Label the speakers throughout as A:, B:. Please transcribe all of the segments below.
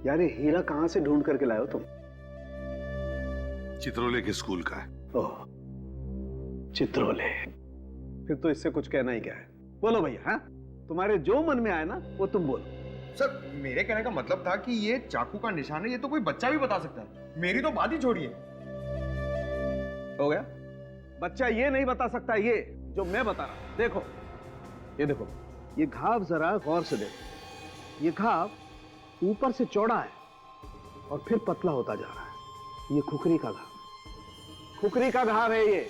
A: यार ये हीरा कहां से ढूंढ करके लाए हो तुम?
B: चित्रोले के स्कूल का है।
A: ओह, चित्रोले। फिर तो इससे कुछ कहना ही क्या है। बोलो भैया, हाँ तुम्हारे जो मन में आए ना वो तुम बोलो।
C: सर मेरे कहने का मतलब था कि ये चाकू का निशान है, ये तो कोई बच्चा भी बता सकता है। मेरी तो बात ही छोड़िए।
A: हो गया? बच्चा ये नहीं बता सकता, ये जो मैं बता रहा हूं। देखो, ये देखो, ये घाव जरा गौर से देखो। ये घाव ऊपर से चौड़ा है और फिर पतला होता जा रहा है। ये खुकरी का घाव, खुकरी का घाव है ये।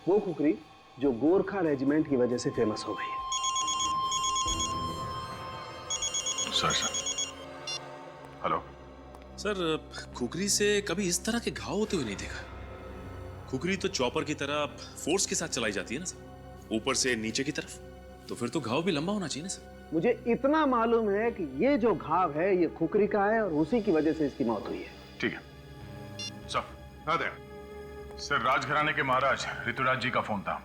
A: वो खुकरी जो गोरखा रेजिमेंट की वजह से फेमस हो गई है।
B: सर हेलो
D: सर, खुकरी से कभी इस तरह के घाव होते हुए नहीं देखा। खुकरी तो चॉपर की तरह फोर्स के साथ चलाई जाती है ना सर, ऊपर से नीचे की तरफ, तो फिर तो घाव भी लंबा होना चाहिए ना सर।
A: मुझे इतना मालूम है कि ये जो घाव है ये खुकरी का है और उसी की वजह से इसकी मौत हुई है।
E: ठीक है सर, राजघराने के महाराज ऋतुराज जी का फोन था।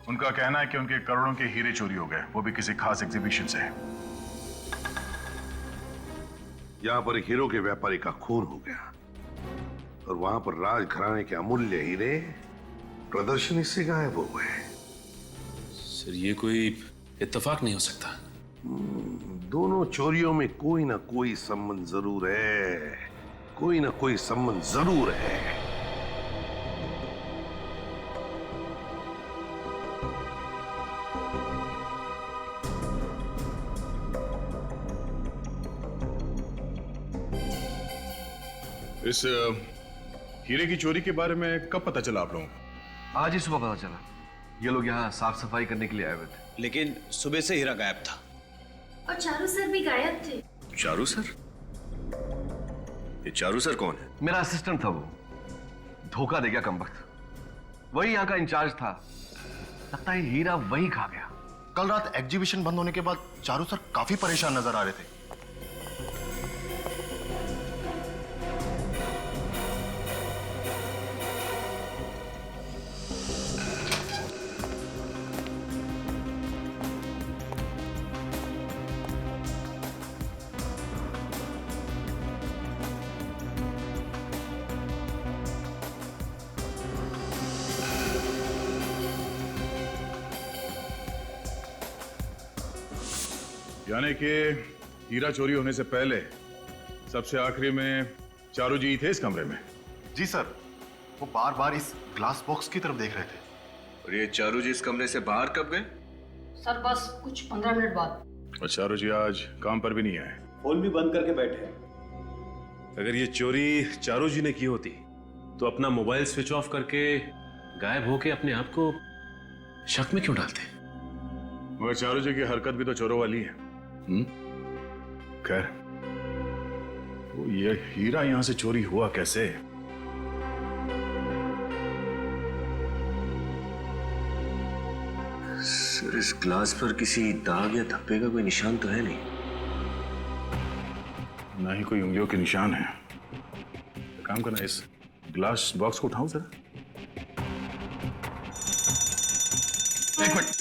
E: उनका कहना है कि उनके करोड़ों के हीरे चोरी हो गए, वो भी किसी खास एग्जीबिशन से।
B: यहाँ पर एक हीरो के व्यापारी का खून हो गया और वहां पर राजघराने के अमूल्य हीरे प्रदर्शनी से गायब हो गए।
D: सर ये कोई इत्तेफाक नहीं हो सकता।
B: दोनों चोरियों में कोई ना कोई संबंध जरूर है, कोई ना कोई संबंध जरूर है।
E: इस हीरे की चोरी के बारे में कब पता चला आप लोगों को?
F: आज ही सुबह पता चला। ये लोग यहाँ साफ सफाई करने के लिए आए हुए थे,
G: लेकिन सुबह से हीरा गायब था।
H: और चारू सर भी गायब थे।
F: चारू सर? ये चारू सर कौन है? मेरा असिस्टेंट था वो, धोखा दे गया कमबख्त। वही यहाँ का इंचार्ज था। लगता है हीरा वही खा गया।
C: कल रात एग्जीबिशन बंद होने के बाद चारू सर काफी परेशान नजर आ रहे थे।
E: यानी कि हीरा चोरी होने से पहले सबसे आखिरी में चारू जी थे इस कमरे में?
C: जी सर, वो बार बार इस ग्लास बॉक्स की तरफ देख रहे थे।
F: और ये चारू जी इस कमरे से बाहर कब गए?
I: सर बस कुछ 15 मिनट बाद।
E: और चारू जी आज काम पर भी नहीं आए।
G: फोन भी बंद करके बैठे हैं।
D: अगर ये चोरी चारू जी ने की होती तो अपना मोबाइल स्विच ऑफ करके गायब होके अपने आप को शक में क्यों डालते?
E: मगर चारू जी की हरकत भी तो चोरों वाली है। खैर, वो ये हीरा यहां से चोरी हुआ कैसे?
F: सर इस ग्लास पर किसी दाग या धब्बे का कोई निशान तो है नहीं।
E: ना ही कोई उंगलियों के निशान है। तो काम करना, इस ग्लास बॉक्स को उठाऊं जरा। एक मिनट,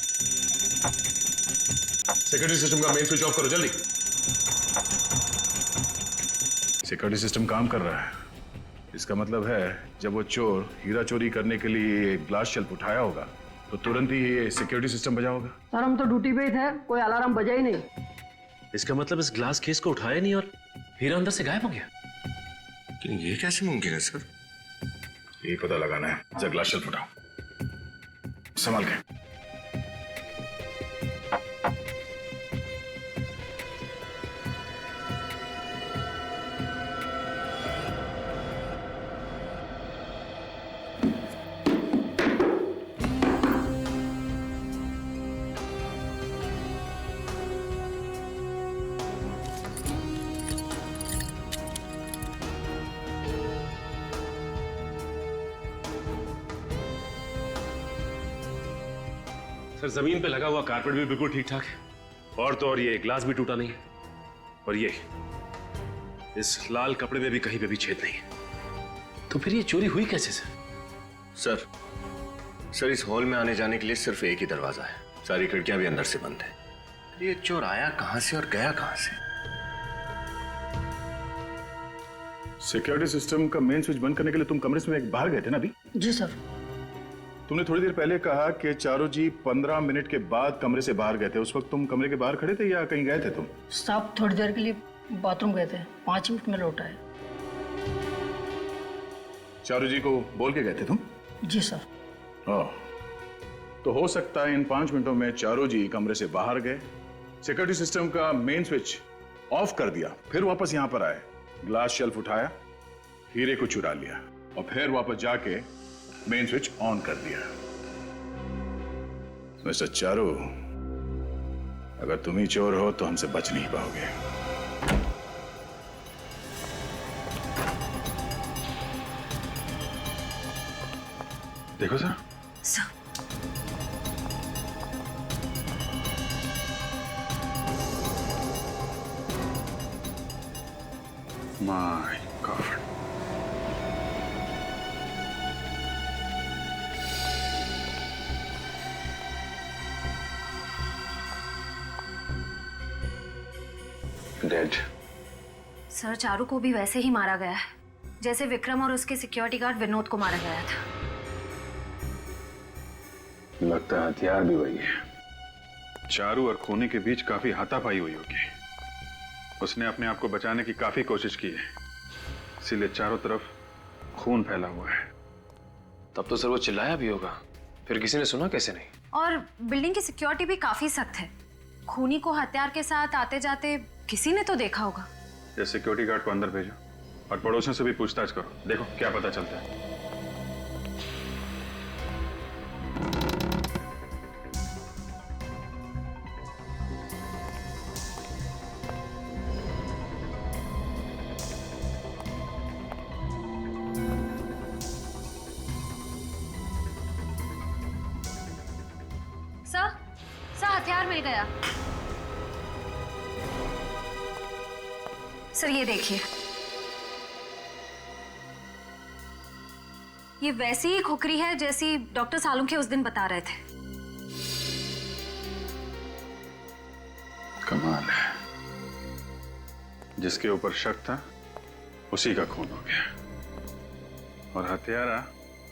E: सिक्योरिटी सिस्टम का मेन स्विच ऑफ करो जल्दी। सिक्योरिटी सिस्टम काम कर रहा है। इसका मतलब है जब वो चोर हीरा चोरी करने के लिए ग्लास शेल्फ उठाया होगा तो तुरंत ही ये सिक्योरिटी सिस्टम बजा होगा।
I: सर हम तो ड्यूटी पे ही थे, कोई अलार्म बजा ही नहीं।
D: इसका मतलब इस ग्लास केस को उठाया नहीं और हीरा अंदर से गायब हो गया।
F: लेकिन ये कैसे मुमकिन है सर?
E: यही पता लगाना है। जरा ग्लास शेल्फ उठाओ, संभाल के।
D: सर जमीन पे लगा हुआ कारपेट भी बिल्कुल ठीक ठाक है, और तो और ये ग्लास भी टूटा नहीं है, और ये इस लाल कपड़े में भी कहीं पे भी छेद नहीं है। तो फिर ये चोरी हुई कैसे सर?
F: सर इस हॉल में आने जाने के लिए सिर्फ एक ही दरवाजा है, सारी खिड़कियां भी अंदर से बंद है। ये चोर आया कहां से और गया कहां से?
E: सिक्योरिटी सिस्टम का मेन स्विच बंद करने के लिए तुम कमरे से बाहर गए थे ना अभी?
I: जी सर।
E: तुमने थोड़ी देर पहले कहा कि चारू जी 15 मिनट के बाद कमरे से बाहर गए थे। उस वक्त तुम कमरे के बाहर खड़े थे या कहीं गए थे तुम?
I: साहब थोड़ी देर के लिए बाथरूम गए थे, 5 मिनट में लौट आए।
E: चारू जी को बोल के गए थे तुम?
I: जी सर।
E: ओह, तो हो सकता है इन 5 मिनटों में चारू जी कमरे से बाहर गए, सिक्योरिटी सिस्टम का मेन स्विच ऑफ कर दिया, फिर वापस यहां पर आए, ग्लास शेल्फ उठाया, हीरे को चुरा लिया और फिर वापस जाके मेन स्विच ऑन कर दिया। मिस्टर चारू, अगर तुम ही चोर हो तो हमसे बच नहीं पाओगे। देखो sir.
H: Sir,
E: my God.
D: Dead.
H: Sir Charu को भी वैसे ही मारा गया है जैसे विक्रम और उसके सिक्योरिटी गार्ड विनोद को मारा गया था।
D: लगता है हथियार भी वही है।
E: चारू और खूनी के बीच काफी हाथापाई हुई होगी। उसने अपने आप को बचाने की काफी कोशिश की है, इसीलिए चारों तरफ खून फैला हुआ है।
J: तब तो सर वो चिल्लाया भी होगा, फिर किसी ने सुना कैसे नहीं?
H: और बिल्डिंग की सिक्योरिटी भी काफी सख्त है। खूनी को हथियार के साथ आते जाते किसी ने तो देखा होगा।
E: ये सिक्योरिटी गार्ड को अंदर भेजो और पड़ोसियों से भी पूछताछ करो, देखो क्या पता चलता है।
H: सर हथियार मिल गया। सर ये देखिए, ये वैसी ही खुकरी है जैसी डॉक्टर सालुंखे उस दिन बता रहे थे।
E: कमाल है, जिसके ऊपर शक था उसी का खून हो गया और हत्यारा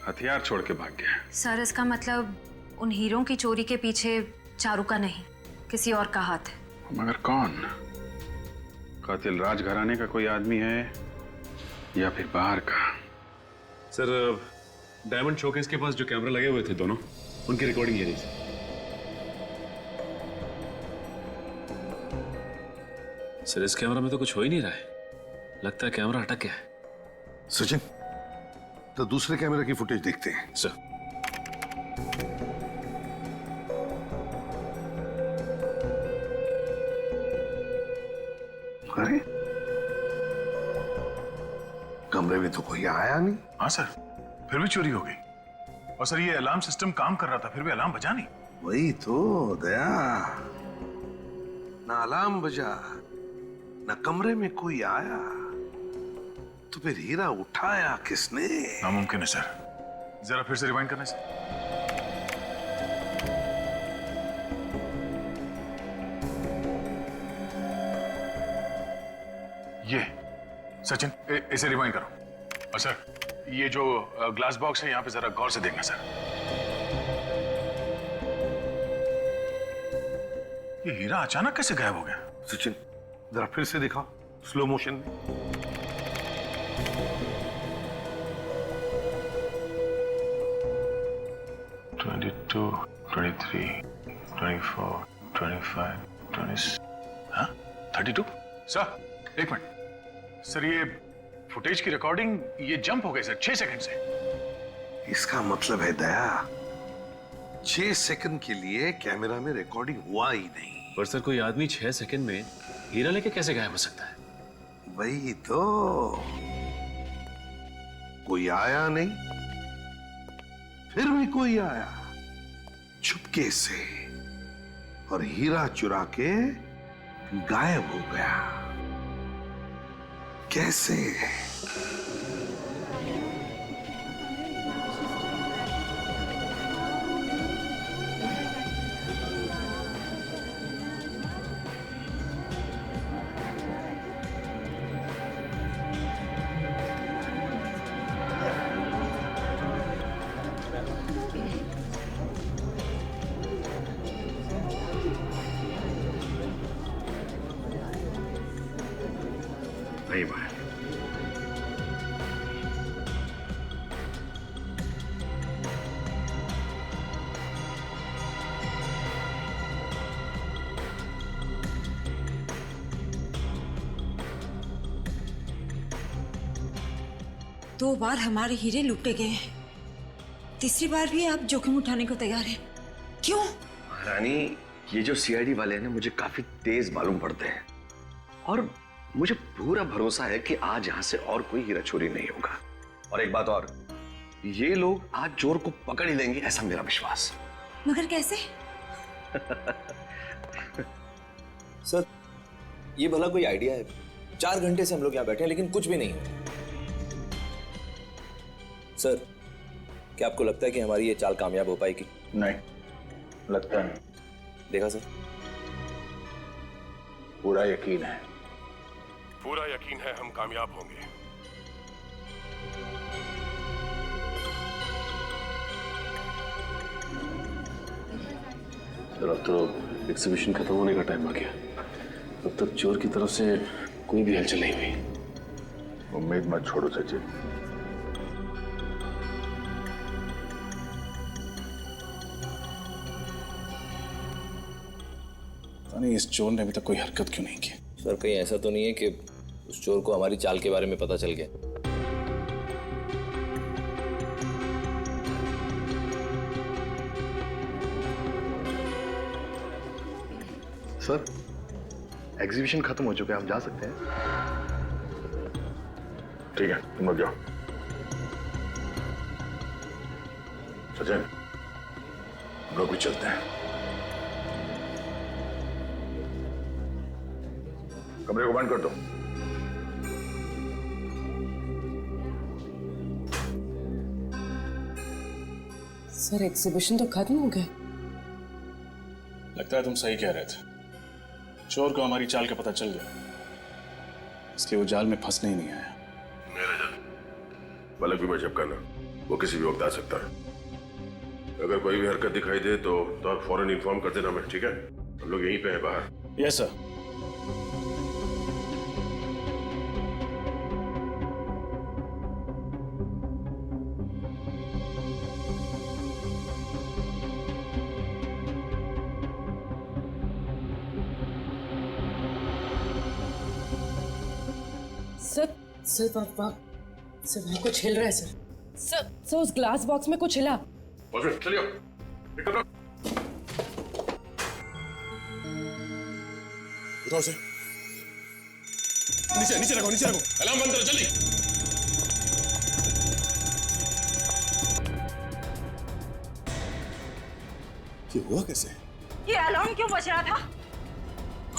E: हथियार छोड़ के भाग गया।
H: सर इसका मतलब उन हीरों की चोरी के पीछे चारू का नहीं, किसी और का हाथ है।
E: मगर कौन? कातिल राजघराने का कोई आदमी है या फिर बाहर का?
D: सर डायमंड शोकेस के पास जो कैमरा लगे हुए थे दोनों, उनकी रिकॉर्डिंग ये रही थी। सर इस कैमरा में तो कुछ हो ही नहीं रहा है, लगता है कैमरा अटक गया है।
B: सचिन, तो दूसरे कैमरे की फुटेज देखते हैं।
D: सर
B: अरे कमरे में तो कोई आया नहीं।
E: हाँ सर, फिर भी चोरी हो गई। और सर ये अलार्म सिस्टम काम कर रहा था, फिर भी अलार्म बजा नहीं।
B: वही तो दया, ना अलार्म बजा, ना कमरे में कोई आया, तो फिर हीरा उठाया किसने?
E: नामुमकिन है सर, जरा फिर से रिवाइंड करना है सर। ये सचिन, इसे रिवाइंड करो। और सर ये जो ग्लास बॉक्स है यहाँ पे जरा गौर से देखना सर। ये हीरा अचानक कैसे गायब हो गया?
B: सचिन जरा फिर से दिखाओ स्लो मोशन में।
E: Two, 23, 24, 25, 26, हाँ 32? सर एक मिनट सर, ये फुटेज की रिकॉर्डिंग ये जंप हो गई सर 6 सेकंड से।
B: इसका मतलब है दया 6 सेकंड के लिए कैमरा में रिकॉर्डिंग हुआ ही नहीं।
D: पर सर कोई आदमी 6 सेकंड में हीरा लेके कैसे गायब हो सकता है?
B: वही तो, कोई आया नहीं, फिर भी कोई आया चुपके से और हीरा चुरा के गायब हो गया। कैसे?
F: वही महल।
K: दो बार हमारे हीरे लूटे गए हैं, तीसरी बार भी आप जोखिम उठाने को तैयार हैं। क्यों?
F: रानी, ये जो सीआईडी वाले हैं ना, मुझे काफी तेज मालूम पड़ते हैं और मुझे पूरा भरोसा है कि आज यहां से और कोई हीरा चोरी नहीं होगा। और एक बात और, ये लोग आज चोर को पकड़ ही लेंगे, ऐसा मेरा विश्वास।
K: मगर कैसे?
G: सर, ये भला कोई आइडिया है? 4 घंटे से हम लोग यहाँ बैठे हैं लेकिन कुछ भी नहीं हो। सर, क्या आपको लगता है कि हमारी ये चाल कामयाब हो पाएगी?
E: नहीं, लगता नहीं।
G: देखा सर,
E: पूरा यकीन है।
B: पूरा यकीन है हम कामयाब होंगे।
D: सर, अब तो एग्जीबिशन खत्म होने का टाइम आ गया। अब तक चोर की तरफ से कोई भी हलचल नहीं हुई।
E: उम्मीद मत छोड़ो सचिन। नहीं, इस चोर ने अभी तक कोई हरकत क्यों नहीं की?
G: सर, कहीं ऐसा तो नहीं है कि उस चोर को हमारी चाल के बारे में पता चल गया?
F: सर, एग्जीबिशन खत्म हो चुका है, हम जा सकते हैं।
E: ठीक है, तुम लोग जाओ। सचिन, हम लोग भी चलते हैं। कमरे को बंद कर दो।
K: सर, एग्जीबिशन तो खत्म हो गया।
E: लगता है तुम सही कह रहे थे। चोर को हमारी चाल का पता चल गया, इसलिए वो जाल में फंसने ही नहीं आया।
B: मेरा जल पलक भी मजब करना, वो किसी भी वक्त आ सकता है। अगर कोई भी हरकत दिखाई दे तो आप फौरन इन्फॉर्म कर देना। मैं ठीक है, हम लोग यहीं पे हैं बाहर।
E: Yes sir.
I: सर वहाँ कुछ हिल रहा है सर। सर उस ग्लास बॉक्स में कुछ हिला।
B: चलिए,
E: उठाओ से। नीचे रखो, नीचे रखो। अलार्म बंद करो जल्दी। ये हुआ कैसे?
K: ये अलार्म क्यों बज रहा था?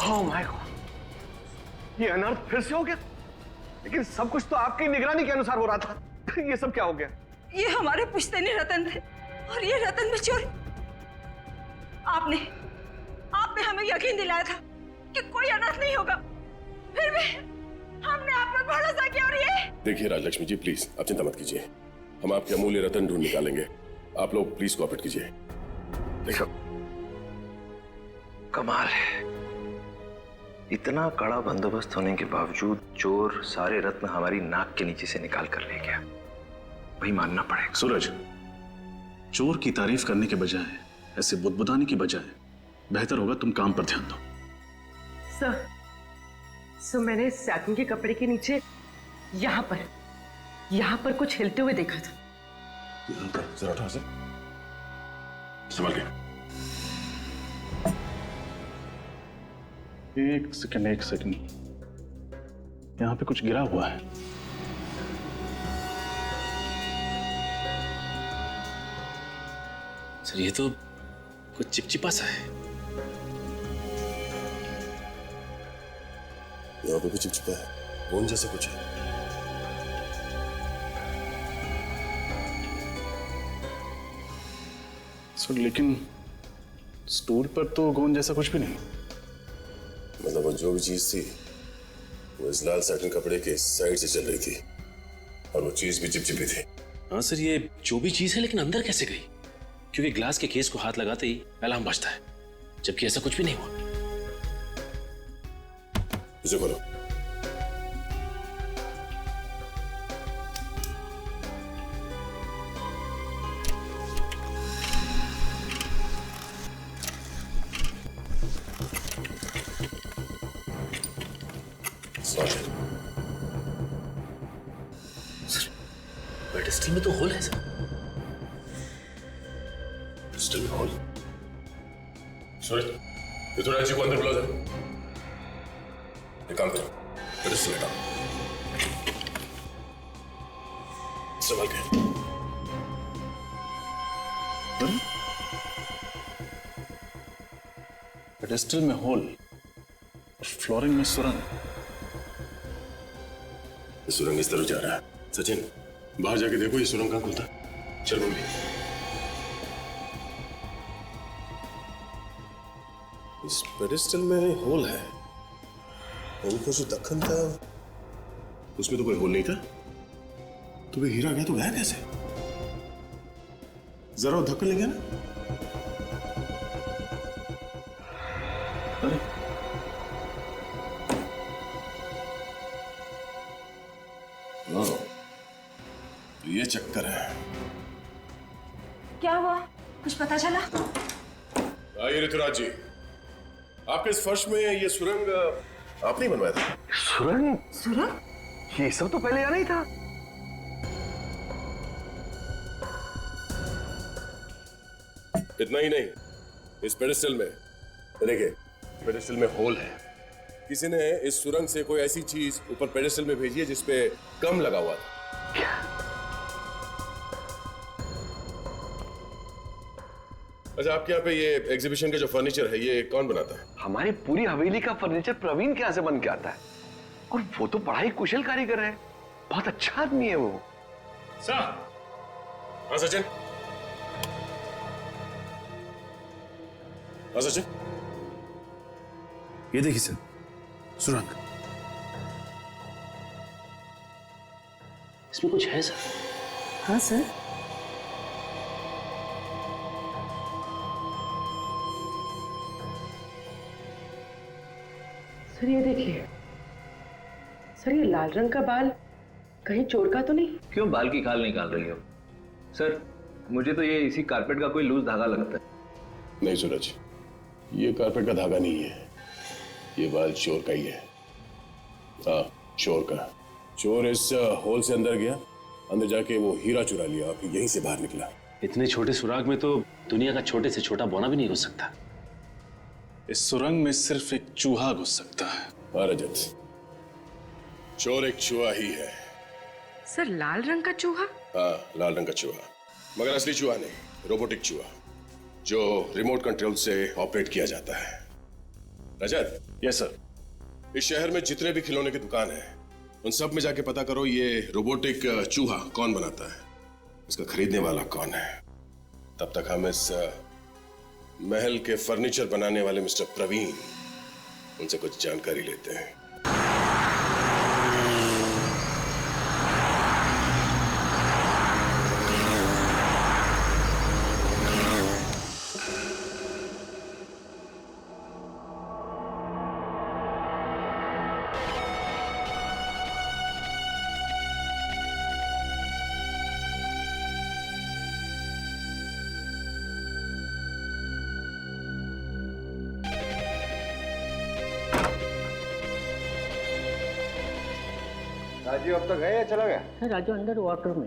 F: ओह माय गॉड, ये अनर्थ फिर से हो गया। लेकिन सब कुछ तो आपकी निगरानी के अनुसार हो रहा था। ये सब क्या हो गया?
K: ये हमारे पुश्तैनी रतन थे और ये रतन में चोरी। आपने हमें यकीन दिलाया था कि कोई अनर्थ नहीं होगा, फिर भी हमने आप पर भरोसा किया। और ये
B: देखिए राजलक्ष्मी जी, प्लीज आप चिंता मत कीजिए, हम आपके अमूल्य रतन ढूंढ निकालेंगे। आप लोग प्लीज कोऑपरेट कीजिए।
F: देखो, कमाल है, इतना कड़ा बंदोबस्त होने के बावजूद चोर सारे रत्न हमारी नाक के नीचे से निकाल कर ले गया। वही मानना पड़ेगा।
E: सूरज, चोर की तारीफ करने के बजाय, ऐसे बुदबुदाने की बजाय बेहतर होगा तुम काम पर ध्यान दो।
I: सर मैंने सैटिन के कपड़े के नीचे यहाँ पर कुछ हिलते हुए देखा था।
E: यहाँ पर जरा उठा से संभल के। एक सेकंड, यहाँ पे कुछ गिरा हुआ है।
D: सर, ये तो कुछ चिपचिपा सा है।
B: यहाँ पे भी चिपचिपा है, गोंद जैसा कुछ है।
E: सर, लेकिन स्टूल पर तो गोंद जैसा कुछ भी नहीं।
B: मतलब वो जो भी चीज थी वो इस लाल सैटिन कपड़े के साइड से चल रही थी और वो चीज भी चिपचिपी थी।
D: हाँ सर, ये जो भी चीज है, लेकिन अंदर कैसे गई? क्योंकि ग्लास के केस को हाथ लगाते ही अलार्म बजता है, जबकि ऐसा कुछ भी नहीं हुआ।
B: इसे खोलो। पहुंचे?
D: पेडिस्टल में तो होल है सर।
B: पेडिस्टल में होल? सूरज, ये थोड़ा अच्छी को अंदर बुला जाए। एक काम करो, पेडिस्टल हटाओ। संभाल के।
E: पेडेस्टल में होल, फ्लोरिंग में सुरंग।
B: सुरंग इस तरफ जा रहा है। सचिन, बाहर जाके देखो ये सुरंग कहां खुलता है। चल मम्मी। इस पेडिस्टल में होल है। उनको जो दखन था उसमें तो कोई होल नहीं था। तो वे हीरा गया तो गया कैसे? जरा धक्कन लेंगे ना।
E: अरे
B: तो ये चक्कर है।
K: क्या हुआ? कुछ पता चला?
B: आइए ऋतुराज जी, आपके इस फर्श में ये सुरंग आपने बनवाया था?
F: सुरंग?
K: सुरंग?
F: ये सब तो पहले यहाँ नहीं था।
B: इतना ही नहीं, इस पेडिस्टल में देखिए, पेडिस्टल में होल है। किसी ने इस सुरंग से कोई ऐसी चीज ऊपर पेडिस्टल में भेजी है जिसपे कम लगा हुआ था। अच्छा, आपके यहाँ पे ये एग्जीबिशन का जो फर्नीचर है ये कौन बनाता है?
F: हमारी पूरी हवेली का फर्नीचर प्रवीण के यहाँ से बन के आता है, और वो तो बड़ा ही कुशल कारीगर है। बहुत अच्छा आदमी है वो।
B: सर। हाँ सचिन। हाँ सचिन।
D: ये देखिए सर, सुरंग। इसमें कुछ है सर?
I: हाँ सर। सर ये देखिए, सर ये लाल रंग का बाल कहीं चोर का तो नहीं?
G: क्यों बाल की खाल निकाल रही हो? सर मुझे तो ये इसी कारपेट का कोई लूज धागा लगता है।
B: नहीं सूरज, ये कारपेट का धागा नहीं है, ये बाल चोर का ही है। हाँ, चोर का। चोर इस होल से अंदर गया, अंदर जाके वो हीरा चुरा लिया, फिर यहीं से बाहर निकला।
D: इतने छोटे सुराग में तो दुनिया का छोटे से छोटा बौना भी नहीं घुस सकता।
E: इस सुरंग में सिर्फ एक चूहा घुस सकता है।
B: हाँ रजत, चोर एक चूहा ही है।
I: सर लाल रंग का चूहा?
B: हाँ, लाल रंग का चूहा, मगर असली चूहा नहीं, रोबोटिक चूहा जो रिमोट कंट्रोल से ऑपरेट किया जाता है। रजत।
E: Yes sir.
B: इस शहर में जितने भी खिलौने की दुकान है उन सब में जाके पता करो ये रोबोटिक चूहा कौन बनाता है, इसका खरीदने वाला कौन है। तब तक हम इस महल के फर्नीचर बनाने वाले मिस्टर प्रवीण, उनसे कुछ जानकारी लेते हैं।
C: राजू अब तक गए या चला गया?
I: राजू अंडर वाटर में।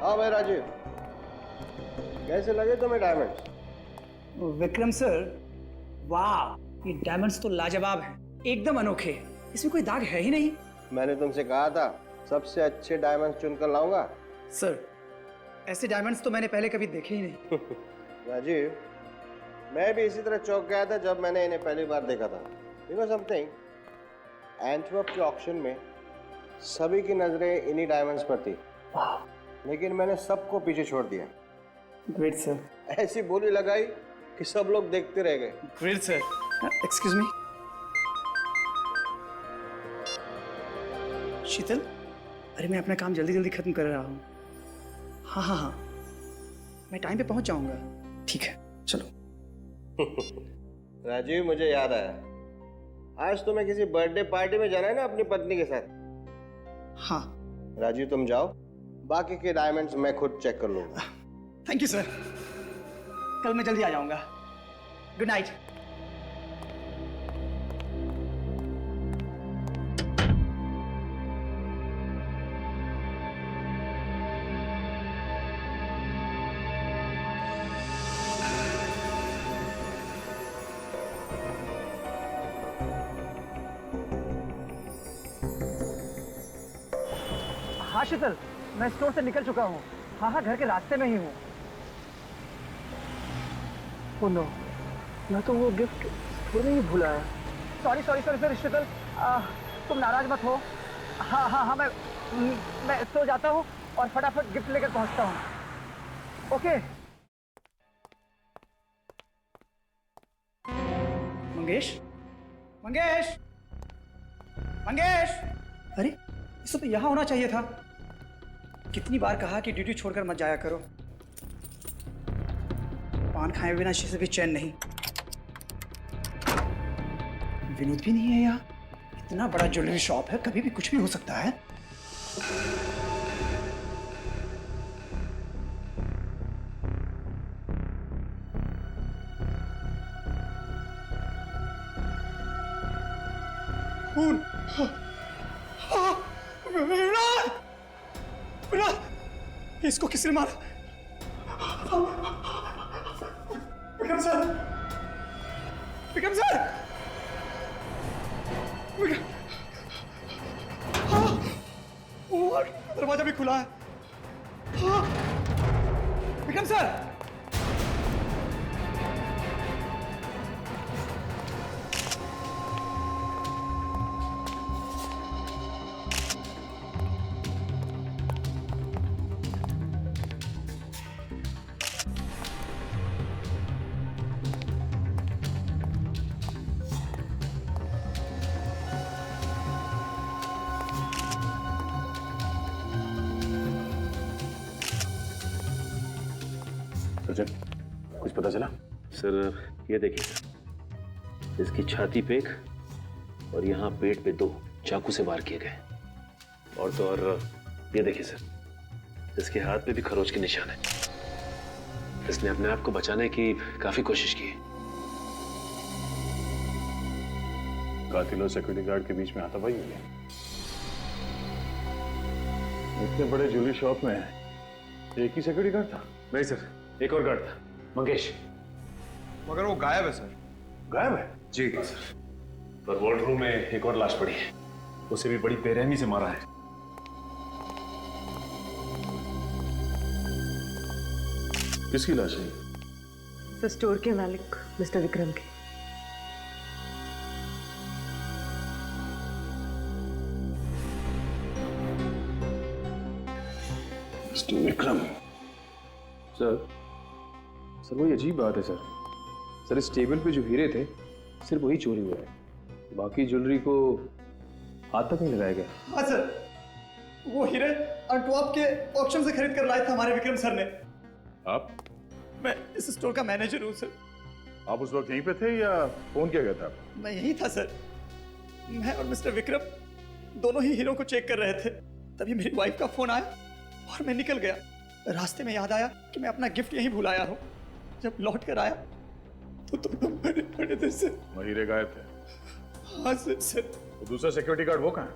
C: हाँ भाई राजीव, कैसे लगे तुम्हें डायमंड्स?
L: विक्रम सर, वाह, ये डायमंड्स तो लाजवाब हैं, एकदम अनोखे, इसमें कोई दाग है ही नहीं।
C: मैंने तुमसे कहा था सबसे अच्छे डायमंड्स चुनकर लाऊंगा।
L: सर ऐसे डायमंड्स तो मैंने पहले कभी देखे ही नहीं।
C: राजीव, मैं भी इसी तरह चौंक गया था जब मैंने इन्हें पहली बार देखा था। यू नो समथिंग, एंटवर्प के ऑक्शन में सभी की नजरें इन्हीं डायमंड्स पर थी, लेकिन मैंने सबको पीछे छोड़ दिया।
L: Great sir.
C: ऐसी बोली लगाई कि सब लोग देखते रह गए।
L: Great sir. एक्सक्यूज मी, शीतल, अरे मैं अपना काम जल्दी जल्दी खत्म कर रहा हूँ। हाँ हाँ हाँ, मैं टाइम पे पहुंच जाऊंगा। ठीक है, चलो।
C: राजीव, मुझे याद आया, आज तुम्हें किसी बर्थडे पार्टी में जाना है ना अपनी पत्नी के साथ?
L: हाँ।
C: राजीव तुम जाओ, बाकी के डायमंड्स मैं खुद चेक कर लूंगा।
L: थैंक यू सर, कल मैं जल्दी आ जाऊंगा। Good night.
M: हाँ शीतल, मैं स्टोर से निकल चुका हूँ। हाँ हाँ, घर के रास्ते में ही हूँ। ओह नो, मैं तो वो गिफ्ट स्टोर में ही भूल आया। सॉरी सॉरी सॉरी सॉरी शीतल, तुम नाराज मत हो। हाँ हाँ हाँ, मैं स्टोर जाता हूँ और फटाफट गिफ्ट लेकर पहुँचता हूँ। ओके।
L: मंगेश, मंगेश, मंगेश! अरे, इसे तो यहाँ होना चाहिए था। कितनी बार कहा कि ड्यूटी छोड़कर मत जाया करो। पान खाए बिना से भी चैन नहीं। विनोद भी नहीं है यहाँ। इतना बड़ा ज्वेलरी शॉप है, कभी भी कुछ भी हो सकता है। खून! विनोद! विनोद! इसको किसने मारा? विक्रम सर! विक्रम सर! और दरवाजा भी खुला है। विक्रम सर!
D: कुछ पता चला? सर ये देखिए सर, इसकी छाती पे एक और यहाँ पेट पे 2 चाकू से वार किए गए। और तो और ये देखिए सर, इसके हाथ पे भी खरोच के निशान है। इसने अपने आप को बचाने की काफी कोशिश की।
E: कातिल और सिक्योरिटी गार्ड के बीच में हाथापाई हुई है। इतने बड़े ज्वेलरी शॉप में एक ही सिक्योरिटी गार्ड था?
D: नहीं सर, एक और गार्ड था, मंगेश।
G: मगर वो गायब है सर।
E: गायब है?
D: जी सर। पर वॉर्ड रूम में एक और लाश पड़ी है, उसे भी बड़ी बेरहमी से मारा है।
E: किसकी लाश है?
I: सर, स्टोर के मालिक मिस्टर विक्रम की।
E: मिस्टर विक्रम?
J: सर वही अजीब बात है सर। इस टेबल पे जो हीरे थे सिर्फ वही चोरी हुआ है, बाकी ज्वेलरी को हाथ तक नहीं लगाया गया।
L: हाँ सर, वो हीरे अंटवर्प के ऑक्शन से खरीद कर लाए थे हमारे विक्रम सर ने।
E: आप?
L: मैं इस स्टोर का मैनेजर हूँ सर।
E: आप उस वक्त यहीं पे थे या फोन किया गया था?
L: मैं यहीं था सर। मैं और मिस्टर विक्रम दोनों ही हीरो को चेक कर रहे थे, तभी मेरी वाइफ का फोन आया और मैं निकल गया। रास्ते में याद आया कि मैं अपना गिफ्ट यहीं भूल आया हूँ। जब लौट कर आया तो दोनों मरे पड़े थे सर।
E: वो हीरे गायब थे?
L: हाँ सर।
E: तो दूसरा सिक्योरिटी गार्ड वो कहाँ है?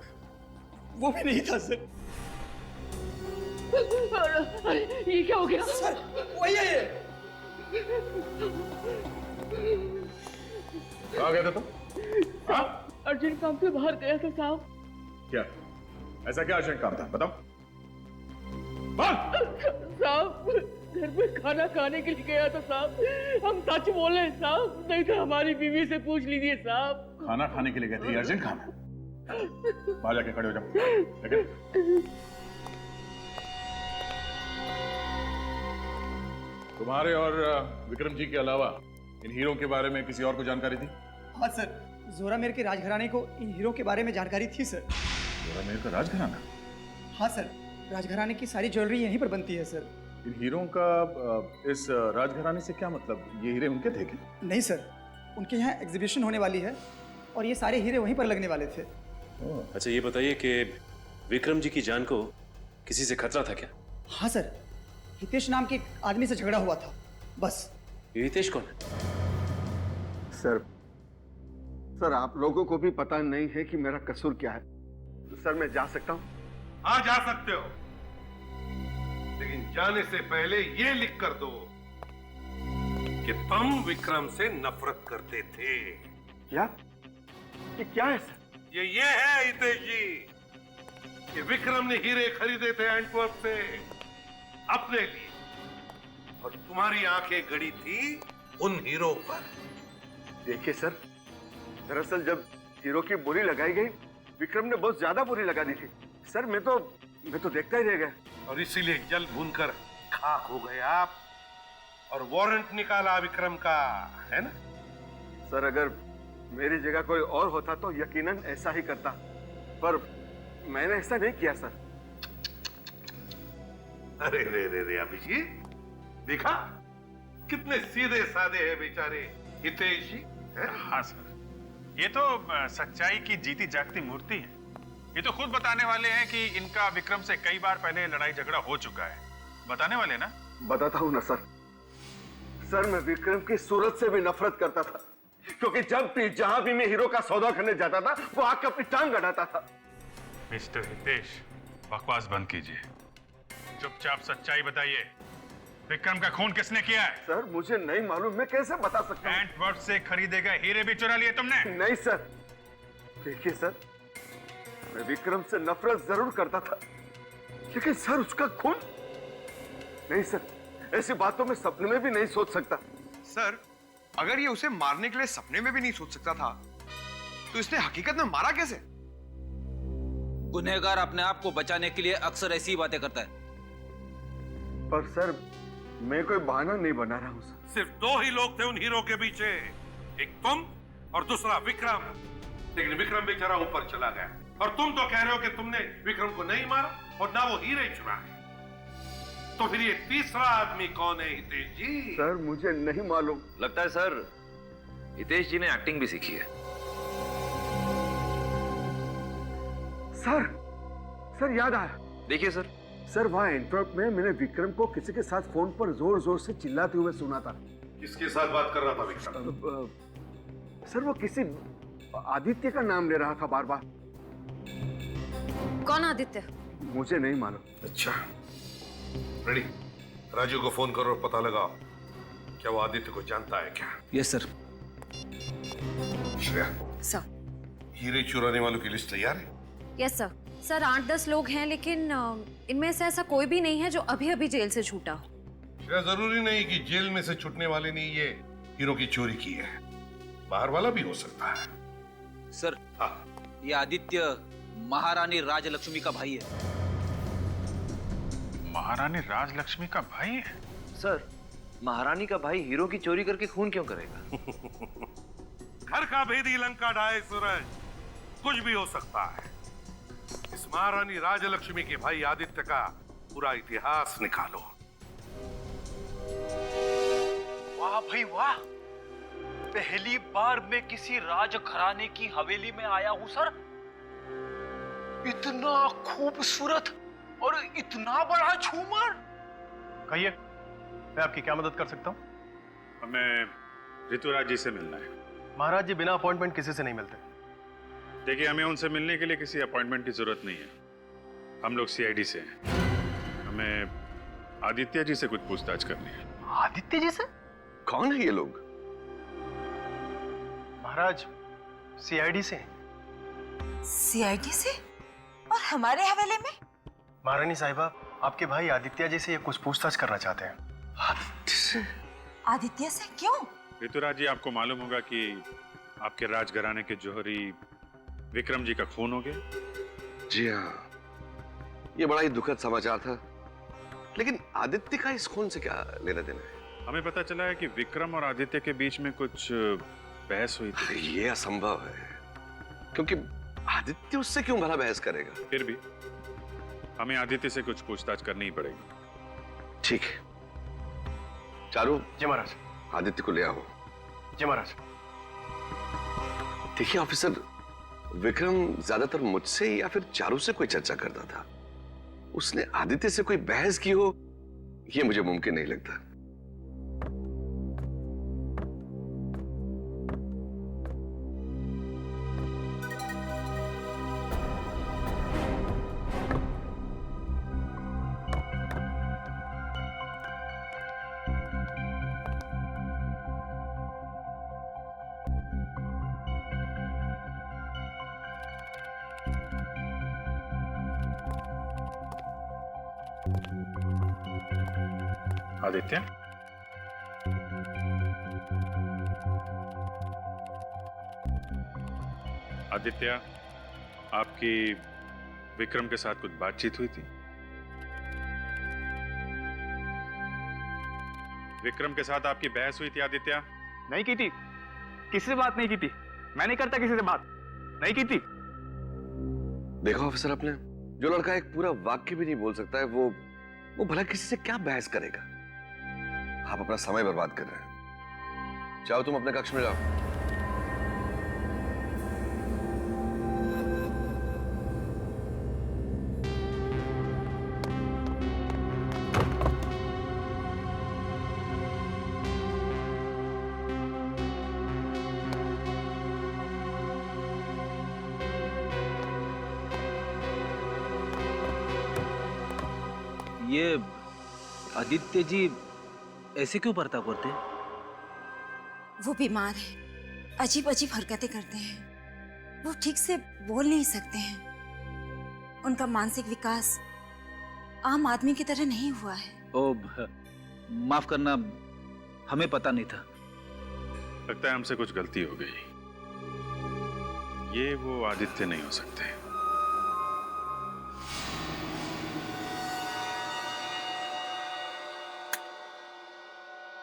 L: वो भी नहीं था सर।
I: ये क्या हो गया
L: सर? वही है ये।
E: कहाँ गया था तुम? हाँ?
I: अर्जेंट काम से बाहर गया था साहब।
E: क्या ऐसा क्या अर्जेंट काम था, बताओ।
I: साहब, घर में खाना खाने के लिए गया था साहब। हम सच बोले साहब, नहीं तो हमारी बीवी से पूछ लीजिए साहब।
E: खाना खाने के लिए गए थे? अर्जेंट काम है? बाहर जाके खड़े हो जाओ। लेकिन तुम्हारे और विक्रम जी के अलावा इन हीरो के बारे में किसी और को जानकारी थी?
L: हाँ सर, जोरामेर के राजघराने को इन हीरो के बारे में जानकारी थी सर।
E: जोरामेर का राजघराना?
L: हाँ सर, राजघराने की सारी ज्वेलरी यहीं पर बनती है सर।
E: इन हीरों का इस राजघराने से क्या मतलब? ये हीरे उनके थे क्या?
L: नहीं सर, उनके यहाँ एग्जीबिशन होने वाली है और ये सारे हीरे वहीं पर लगने वाले थे।
D: अच्छा ये बताइए कि विक्रम जी की जान को किसी से खतरा था क्या?
L: हाँ सर, हितेश नाम के एक आदमी से झगड़ा हुआ था, बस।
D: हितेश कौन है?
A: सर आप लोगों को भी पता नहीं है कि मेरा कसूर क्या है। सर मैं जा सकता हूँ?
N: हाँ जा सकते हो, लेकिन जाने से पहले ये लिख कर दो कि तुम विक्रम से नफरत करते थे।
A: क्या? ये क्या है सर?
N: ये है हितेश जी कि विक्रम ने हीरे खरीदे थे एंटवर्प से अपने लिए, और तुम्हारी आंखें गड़ी थी उन हीरो पर।
A: देखिए सर, दरअसल जब हीरो की बोली लगाई गई, विक्रम ने बहुत ज्यादा बोली लगा दी थी। सर मैं तो देखता ही रह गया,
N: और इसीलिए जल भूनकर खाक हो गए आप, और वारंट निकाला विक्रम का, है ना?
A: सर अगर मेरी जगह कोई और होता तो यकीनन ऐसा ही करता, पर मैंने ऐसा नहीं किया सर।
N: अरे रे रे रे अभिजीत, देखा कितने सीधे साधे हैं बेचारे हितेश जी।
O: हाँ सर, ये तो सच्चाई की जीती जागती मूर्ति है। ये तो खुद बताने वाले हैं कि इनका विक्रम से कई बार पहले लड़ाई झगड़ा हो चुका है। बताने वाले ना?
A: बताता हूँ ना सर। सर मैं विक्रम की सूरत से भी नफरत करता था, क्योंकि जब भी जहां भी मैं हीरो का सौदा करने जाता था वो आके अपनी टांग अड़ाता था।
O: मिस्टर हितेश, बकवास बंद कीजिए, चुपचाप सच्चाई बताइए। विक्रम का खून किसने किया है?
A: सर मुझे नहीं मालूम, मैं कैसे बता सकता हूँ?
O: एंटवर्प से खरीदे गए हीरे भी चुरा लिए तुमने?
A: नहीं सर, देखिए सर, मैं विक्रम से नफरत जरूर करता था, लेकिन सर उसका खून नहीं सर, ऐसी बातों में सपने में भी नहीं सोच सकता।
P: सर अगर ये उसे मारने के लिए सपने में भी नहीं सोच सकता था, तो इसने हकीकत में मारा कैसे?
G: गुनहगार अपने आप को बचाने के लिए अक्सर ऐसी ही बातें करता है।
A: पर सर मैं कोई बहाना नहीं बना रहा हूं सर।
N: सिर्फ दो ही लोग थे उन हीरो के पीछे, एक तुम और दूसरा विक्रम। लेकिन विक्रम बेचारा ऊपर चला गया, और तुम तो कह रहे हो कि तुमने विक्रम को नहीं मारा और ना वो हीरे चुराए। तो फिर ये तीसरा आदमी कौन है हितेश जी?
A: सर मुझे नहीं मालूम।
F: लगता है सर हितेश जी ने एक्टिंग भी सीखी है।
A: सर याद आया।
F: देखिए सर
A: वहां एंटवर्प में मैंने विक्रम को किसी के साथ फोन पर जोर जोर से चिल्लाते हुए सुना था।
N: किसके साथ बात कर रहा था विक्रम?
A: सर वो किसी आदित्य का नाम ले रहा था बार बार।
H: कौन आदित्य?
A: मुझे नहीं मालूम।
N: अच्छा रेडी, राजू को फोन करो और पता लगाओ क्या वो आदित्य को जानता है क्या।
G: Yes sir.
N: श्रेया
H: सर।
N: हीरे चुराने वालों की लिस्ट तैयार है?
H: Yes sir. सर 8-10 लोग हैं, लेकिन इनमें से ऐसा कोई भी नहीं है जो अभी अभी जेल से छूटा हो।
N: श्रेया जरूरी नहीं कि जेल में से छूटने वाले ने ये हीरो की चोरी की है, बाहर वाला भी हो सकता है।
G: सर ये आदित्य महारानी राजलक्ष्मी का भाई है।
O: महारानी राजलक्ष्मी का भाई है?
F: सर महारानी का भाई हीरो की चोरी करके खून क्यों करेगा?
N: घर का भेदी लंका ढाए सूरज, कुछ भी हो सकता है। इस महारानी राजलक्ष्मी के भाई आदित्य का पूरा इतिहास निकालो।
G: वाह भाई वाह, पहली बार मैं किसी राजघराने की हवेली में आया हूं सर। इतना खूबसूरत और इतना बड़ा झूमर।
O: कहिए मैं आपकी क्या मदद कर सकता हूँ? हमें ऋतुराज जी से मिलना है।
J: महाराज जी बिना अपॉइंटमेंट किसी से नहीं मिलते।
O: देखिए हमें उनसे मिलने के लिए किसी अपॉइंटमेंट की जरूरत नहीं है। हम लोग सीआईडी से हैं। हमें आदित्य जी से कुछ पूछताछ करनी है।
G: आदित्य जी से?
F: कौन है ये लोग?
J: महाराज सीआईडी से।
K: सीआईडी से? और हमारे हवेले में?
J: महारानी साहिबा आपके भाई आदित्य जी से ये कुछ पूछताछ करना चाहते हैं।
F: आदित्य से?
K: आदित्य से क्यों?
O: ऋतुराज जी आपको मालूम होगा कि आपके राजघराने के जौहरी विक्रम जी का खून हो गया।
F: जी हाँ, ये बड़ा ही दुखद समाचार था, लेकिन आदित्य का इस खून से क्या लेना देना है?
O: हमें पता चला है कि विक्रम और आदित्य के बीच में कुछ बहस हुई थी।
F: ये असंभव है, क्योंकि आदित्य उससे क्यों भला बहस करेगा?
O: फिर भी हमें आदित्य से कुछ पूछताछ करनी ही पड़ेगी।
F: ठीक है। चारू।
G: जी महाराज।
F: आदित्य को ले आओ।
G: जी महाराज।
F: देखिए ऑफिसर, विक्रम ज्यादातर मुझसे या फिर चारू से कोई चर्चा करता था। उसने आदित्य से कोई बहस की हो, यह मुझे मुमकिन नहीं लगता।
O: आदित्य, आदित्य, आपकी विक्रम के साथ कुछ बातचीत हुई थी? विक्रम के साथ आपकी बहस हुई थी आदित्य?
G: नहीं की थी, किसी से बात नहीं की थी। मैं नहीं करता किसी से बात, नहीं की थी।
F: देखो ऑफिसर, आपने जो लड़का एक पूरा वाक्य भी नहीं बोल सकता है, वो भला किसी से क्या बहस करेगा? आप अपना समय बर्बाद कर रहे हैं। चाहो तुम अपने कक्ष में जाओ।
Q: ये आदित्य जी ऐसे क्यों बर्ताव करते हैं?
K: वो बीमार है, अजीब अजीब हरकतें करते हैं। वो ठीक से बोल नहीं सकते हैं। उनका मानसिक विकास आम आदमी की तरह नहीं हुआ है।
Q: ओ, माफ करना, हमें पता नहीं था।
O: लगता है हमसे कुछ गलती हो गई। ये वो आदित्य नहीं हो सकते।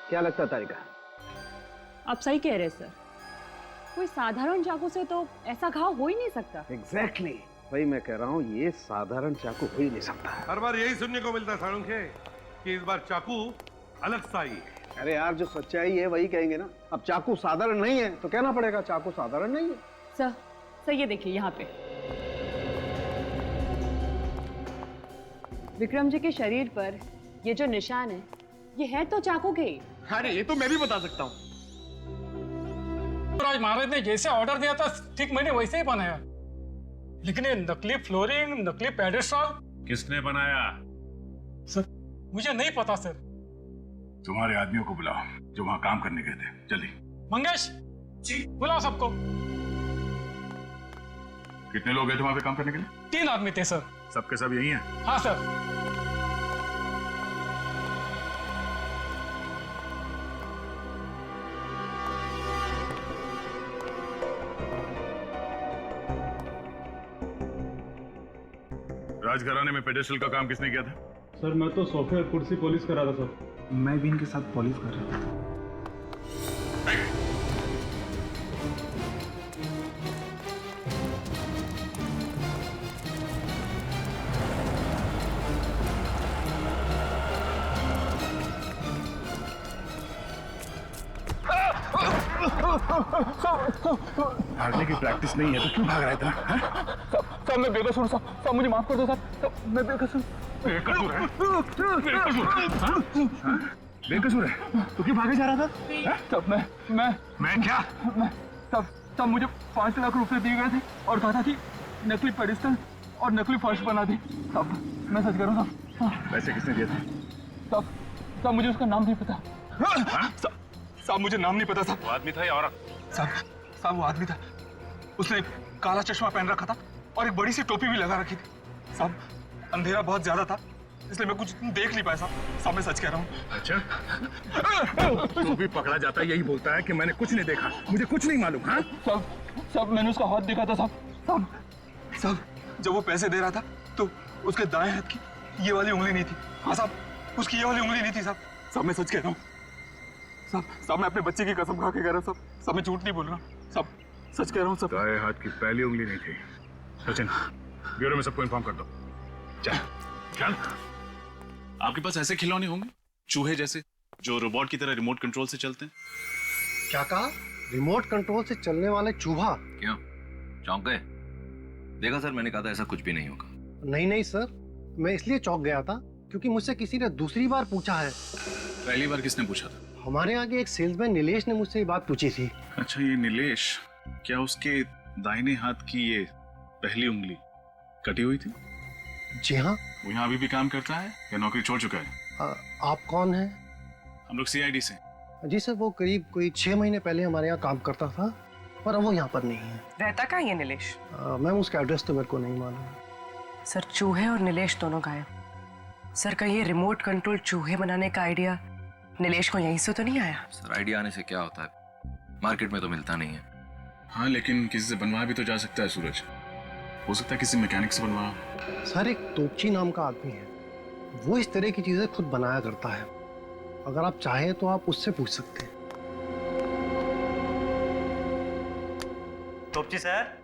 M: क्या लगता है तारिका?
R: आप सही कह रहे हैं सर। कोई साधारण चाकू से तो ऐसा घाव हो ही नहीं सकता।
A: एग्जैक्टली, वही मैं कह रहा हूँ, ये साधारण चाकू हो ही नहीं सकता।
N: हर बार यही सुनने को मिलता है साळुंखे कि इस बार चाकू अलग सा ही है।
A: अरे यार, जो सच्चाई है वही कहेंगे ना। अब चाकू साधारण नहीं है तो कहना पड़ेगा चाकू साधारण नहीं है।
R: सर ये देखिए, यहाँ पे विक्रम जी के शरीर पर ये जो निशान है, ये है तो चाकू के।
G: अरे ये तो मैं भी बता सकता हूँ।
S: आज महाराज ने जैसे ऑर्डर दिया था ठीक मैंने वैसे ही बनाया, लेकिन ये नकली फ्लोरिंग, नकली पेडेस्टॉल
O: किसने बनाया?
S: सर मुझे नहीं पता सर।
E: तुम्हारे आदमियों को बुलाओ जो वहां काम करने गए थे। जल्दी।
S: मंगेश जी, बुलाओ सबको।
E: कितने लोग गए थे वहां पे काम करने के लिए?
S: 3 आदमी थे सर।
E: सबके सब यही हैं?
S: हाँ सर।
E: राजघराने में पेडेस्टल का काम किसने किया था?
J: सर मैं तो सोफे कुर्सी पॉलिश कर रहा था सर। मैं भी इनके साथ पॉलिश कर रहा था।
E: भागने की प्रैक्टिस नहीं है तो क्यों भाग रहा है इतना?
J: सब मैं बेकसूर सब मुझे माफ कर दो सब मैं बेकसूर।
E: बेकसूर है? बेकसूर है तो क्यों भागे जा रहा था?
J: सब
E: मैं क्या?
J: सब मुझे 5 लाख रुपए दिए गए थे और कहा कि नकली पेडिस्टल और नकली फर्श बना दी। सब मैं सच कह रहा हूँ।
E: पैसे किसने दिए थे?
J: सब मुझे उसका नाम नहीं पता। सब मुझे नाम नहीं पता।
O: वो आदमी था या औरत?
J: सब वो आदमी था। उसने काला चश्मा पहन रखा था और एक बड़ी सी टोपी भी लगा रखी थी। सब अंधेरा बहुत ज्यादा था इसलिए मैं कुछ देख नहीं पाया। सब मैं सच कह रहा हूँ।
E: अच्छा तो भी पकड़ा जाता है यही बोलता है कि मैंने कुछ नहीं देखा, मुझे कुछ नहीं मालूम। हाँ
J: सब मैंने उसका हाथ देखा था। सब जब वो पैसे दे रहा था तो उसके दाएं हाथ की ये वाली उंगली नहीं थी। हाँ साहब, उसकी ये वाली उंगली नहीं थी। सब मैं सच कह रहा हूँ। सब मैं अपने बच्चे की कसम खा के कह रहा हूँ। सब मैं झूठ नहीं बोल रहा। सब सच कह रहा हूँ। सब
E: दाएं हाथ की पहली उंगली नहीं थी। सचिन, ब्यूरो में सबको इन्फॉर्म कर दो। चल। आपके पास ऐसे खिलौने होंगे चूहे जैसे, जो रोबोट की तरह रिमोट कंट्रोल से चलते हैं?
C: क्या कहा? रिमोट कंट्रोल से चलने वाले चूहा?
F: क्यों, चौंक गए? देखा सर, मैंने कहा था ऐसा कुछ भी नहीं होगा।
C: नहीं नहीं सर, मैं इसलिए चौंक गया था क्योंकि मुझसे किसी ने दूसरी बार पूछा है।
E: पहली बार किसने पूछा था?
C: हमारे आगे एक सेल्समैन नीलेश ने मुझसे ये बात पूछी थी।
E: अच्छा, ये नीलेश, क्या उसके दाहिने हाथ की ये पहली उंगली कटी हुई थी?
C: जी हाँ।
E: वो यहाँ अभी भी काम करता है या नौकरी छोड़ चुका है?
C: आप कौन हैं?
E: हम लोग CID से।
C: जी सर, वो करीब कोई 6 महीने पहले हमारे यहाँ काम करता था, पर अब वो यहाँ पर नहीं है।
T: रहता कहाँ है नीलेश?
C: मैम, उसका एड्रेस तो मेरे को नहीं मालूम।
T: सर, चूहे और नीलेश दोनों गायब। सर, कहीं ये रिमोट कंट्रोल चूहे बनाने का आइडिया नीलेश को यहीं से तो नहीं आया?
F: सर, आइडिया आने से क्या होता है, मार्केट में तो मिलता नहीं है।
E: हाँ, लेकिन किसी से बनवा भी तो जा सकता है सूरज। हो सकता है किसी मैकेनिक से बनवा।
C: सर, एक तोपची नाम का आदमी है, वो इस तरह की चीजें खुद बनाया करता है। अगर आप चाहें तो आप उससे पूछ सकते हैं।
U: तोपची सर,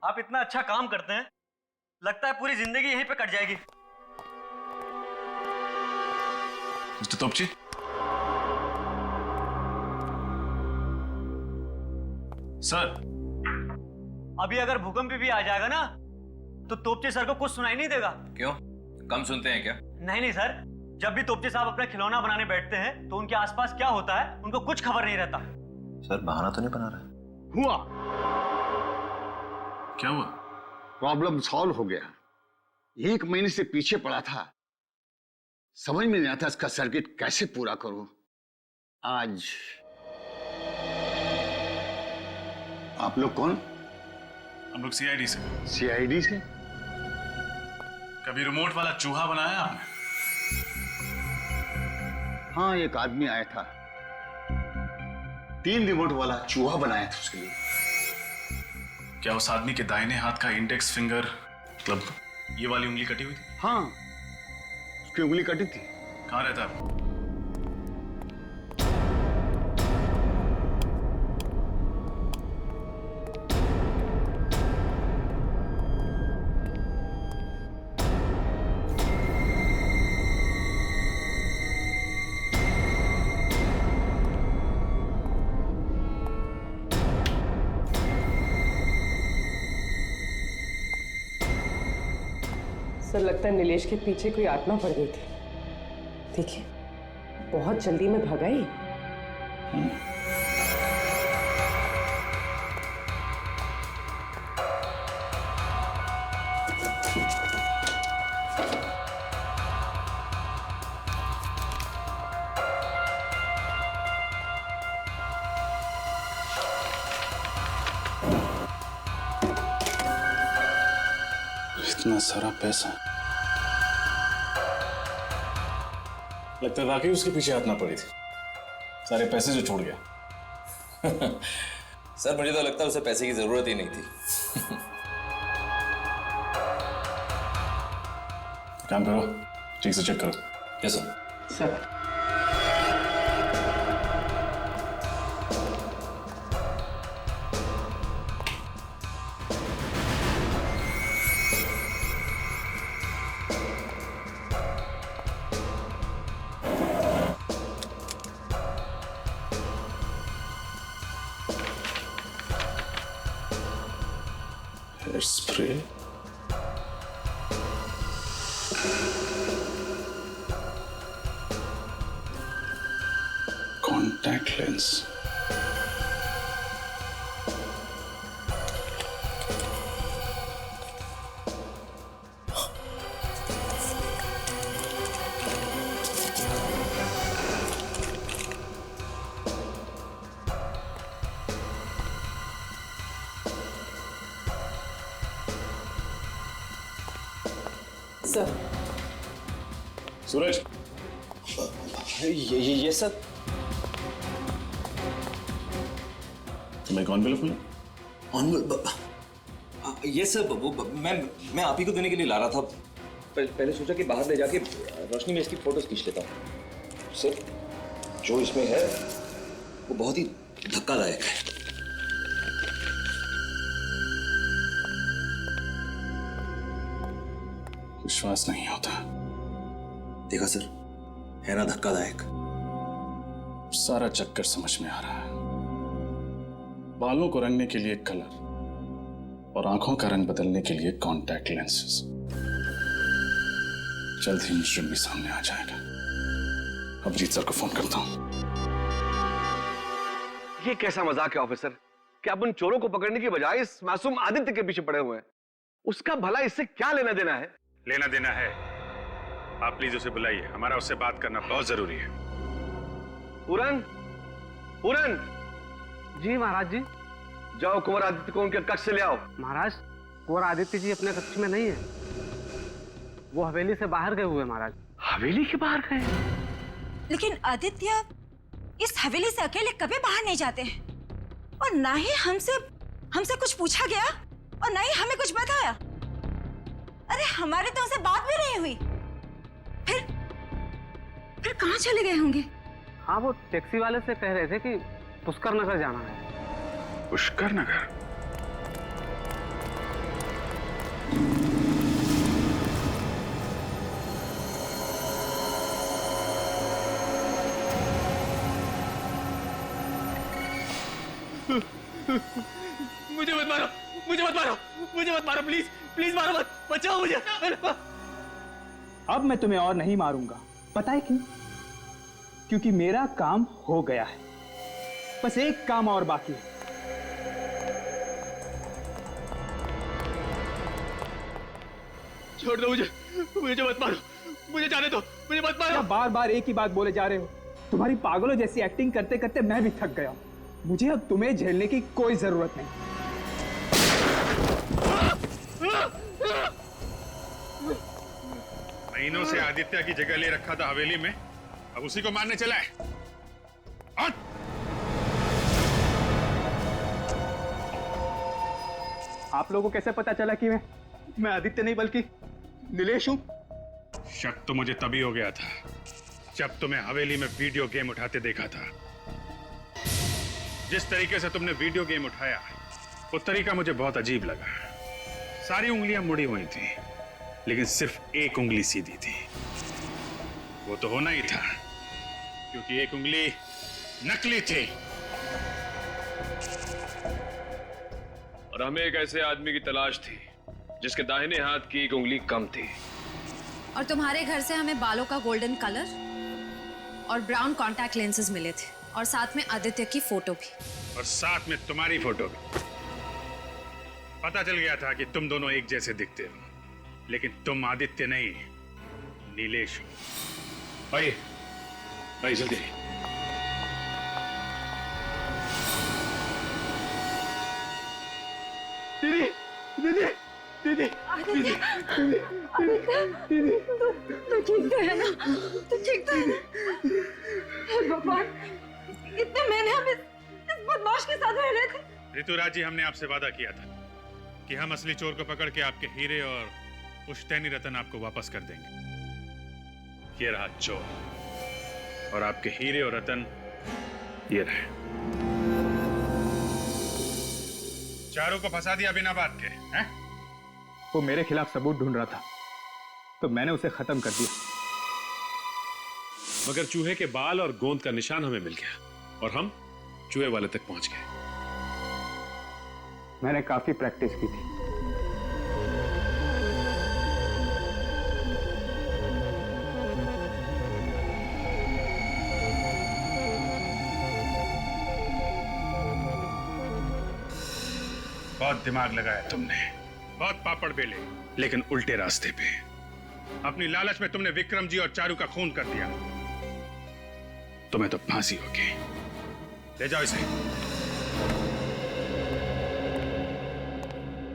U: आप इतना अच्छा काम करते हैं, लगता है पूरी जिंदगी यहीं पे कट जाएगी।
E: Mister Topchi, sir.
U: अभी अगर भूकंप भी आ जाएगा ना, तो तोपची सर को कुछ सुनाई नहीं देगा।
F: क्यों, कम सुनते हैं क्या?
U: नहीं नहीं सर, जब भी तोपची साहब अपना खिलौना बनाने बैठते हैं तो उनके आसपास क्या होता है उनको कुछ खबर नहीं रहता।
F: सर, बहाना तो नहीं बना रहा?
V: हुआ।
E: क्या हुआ?
V: प्रॉब्लम सॉल्व हो गया। 1 महीने से पीछे पड़ा था, समझ में नहीं आता इसका सर्किट कैसे पूरा करूं। आज आप लोग कौन?
E: हम लोग CID से।
V: CID से?
E: कभी रिमोट वाला चूहा बनाया आपने?
V: हाँ, एक आदमी आया था, 3 रिमोट वाला चूहा बनाया था उसके लिए।
E: क्या उस आदमी के दाहिने हाथ का इंडेक्स फिंगर, मतलब ये वाली उंगली कटी हुई थी?
V: हाँ, उसकी उंगली कटी थी।
E: कहाँ रहता है?
T: सर, लगता है नीलेश के पीछे कोई आत्मा पड़ गई थी। देखिए, बहुत जल्दी में भगाई।
E: इतना सारा पैसा, लगता है वाकई उसके पीछे हाथ ना पड़ी थी। सारे पैसे जो छोड़ गया।
F: सर, मुझे तो लगता है उसे पैसे की जरूरत ही नहीं थी।
E: काम करो, ठीक से चेक करो।
F: Yes sir.
T: Sir,
E: spray, contact lens,
T: sir.
E: Suraj,
F: ये सर।
E: तुम्हें कौन बिल
F: ये सर, वो मैं आप ही को देने के लिए ला रहा था। पहले सोचा कि बाहर ले जाके रोशनी में इसकी फोटोज खींच लेता हूँ। सर, जो इसमें है वो बहुत ही धक्कादायक है।
E: विश्वास नहीं होता।
B: देखा सर, है ना धक्कादायक।
E: सारा चक्कर समझ में आ रहा है। बालों को रंगने के लिए कलर और आंखों का रंग बदलने के लिए कॉन्टैक्ट लेंसेज। जल्द ही मुजरिम भी सामने आ जाएगा। अब जीत सर को फोन करता हूं।
F: ये कैसा मजाक है ऑफिसर कि आप उन चोरों को पकड़ने की बजाय इस मासूम आदित्य के पीछे पड़े हुए हैं। उसका भला इससे क्या लेना देना है?
O: लेना देना है। आप प्लीज उसे बुलाइए, हमारा उससे बात करना बहुत जरूरी है।
F: पूरन, पूरन।
I: जी महाराज जी।
F: जाओ कुंवर आदित्य को उनके कक्ष से ले आओ।
I: महाराज, कुंवर आदित्य जी अपने कक्ष में नहीं है, वो हवेली से बाहर गए हुए महाराज।
F: हवेली के बाहर गए?
K: लेकिन आदित्य इस हवेली से अकेले कभी बाहर नहीं जाते हैं, और ना ही हमसे कुछ पूछा गया और ना ही हमें कुछ बताया। अरे हमारी तो उनसे बात भी नहीं हुई। फिर कहाँ चले गए होंगे?
I: हाँ, वो टैक्सी वाले से कह रहे थे कि पुष्कर नगर जाना है।
O: पुष्कर नगर?
L: मुझे मत मारो, मुझे मत मारो, मुझे मत मारो, प्लीज प्लीज मारो मत, बचाओ मुझे।
M: अब मैं तुम्हें और नहीं मारूंगा। पता है क्यों? क्योंकि मेरा काम हो गया है। बस एक काम और बाकी है।
L: छोड़ दो मुझे, मुझे मत मारो, मुझे जाने दो, मुझे मत मारो।
M: बार बार एक ही बात बोले जा रहे हो। तुम्हारी पागलों जैसी एक्टिंग करते करते मैं भी थक गया हूं। मुझे अब तुम्हें झेलने की कोई जरूरत नहीं।
O: महीनों से आदित्य की जगह ले रखा था हवेली में, अब उसी को मारने चला है।
M: आप लोगों को कैसे पता चला कि मैं आदित्य नहीं बल्कि नीलेश हूं?
O: शक तो मुझे तभी हो गया था जब तुम्हें हवेली में वीडियो गेम उठाते देखा था। जिस तरीके से तुमने वीडियो गेम उठाया, वो तरीका मुझे बहुत अजीब लगा। सारी उंगलियां मुड़ी हुई थी, लेकिन सिर्फ एक उंगली सीधी थी। वो तो होना ही था, क्योंकि एक उंगली नकली थी।
D: और हमें एक ऐसे आदमी की तलाश थी जिसके दाहिने हाथ की एक उंगली कम थी।
H: और तुम्हारे घर से हमें बालों का गोल्डन कलर और ब्राउन कॉन्टैक्ट लेंसेज मिले थे, और साथ में आदित्य की फोटो भी,
O: और साथ में तुम्हारी फोटो भी। पता चल गया था कि तुम दोनों एक जैसे दिखते हो, लेकिन तुम आदित्य नहीं, नीलेश हो।
D: आइए आइए जल्दी।
L: दीदी, दीदी, दीदी,
K: आदित्य, आदित्य, तू ठीक तो है ना? तू ठीक तो है ना? हे भगवान, इतने महीने हम इस बदमाश के साथ रह रहे थे।
O: ऋतुराज जी, हमने आपसे वादा किया था कि हम असली चोर को पकड़ के आपके हीरे और पुश्तैनी रतन आपको वापस कर देंगे। ये रहा चोर, और आपके हीरे और रतन ये रहे। चारों को फंसा दिया बिना बात के, हैं?
M: वो मेरे खिलाफ सबूत ढूंढ रहा था, तो मैंने उसे खत्म कर दिया।
D: मगर चूहे के बाल और गोंद का निशान हमें मिल गया, और हम चूहे वाले तक पहुंच गए।
M: मैंने काफी प्रैक्टिस की थी।
O: बहुत दिमाग लगाया तुमने, बहुत पापड़ बेले, लेकिन उल्टे रास्ते पे। अपनी लालच में तुमने विक्रम जी और चारू का खून कर दिया। तुम्हें तो फांसी होगी। ले जाओ इसे।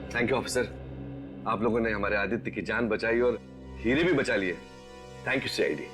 F: थैंक यू ऑफिसर, आप लोगों ने हमारे आदित्य की जान बचाई और हीरे भी बचा लिए। Thank you CID.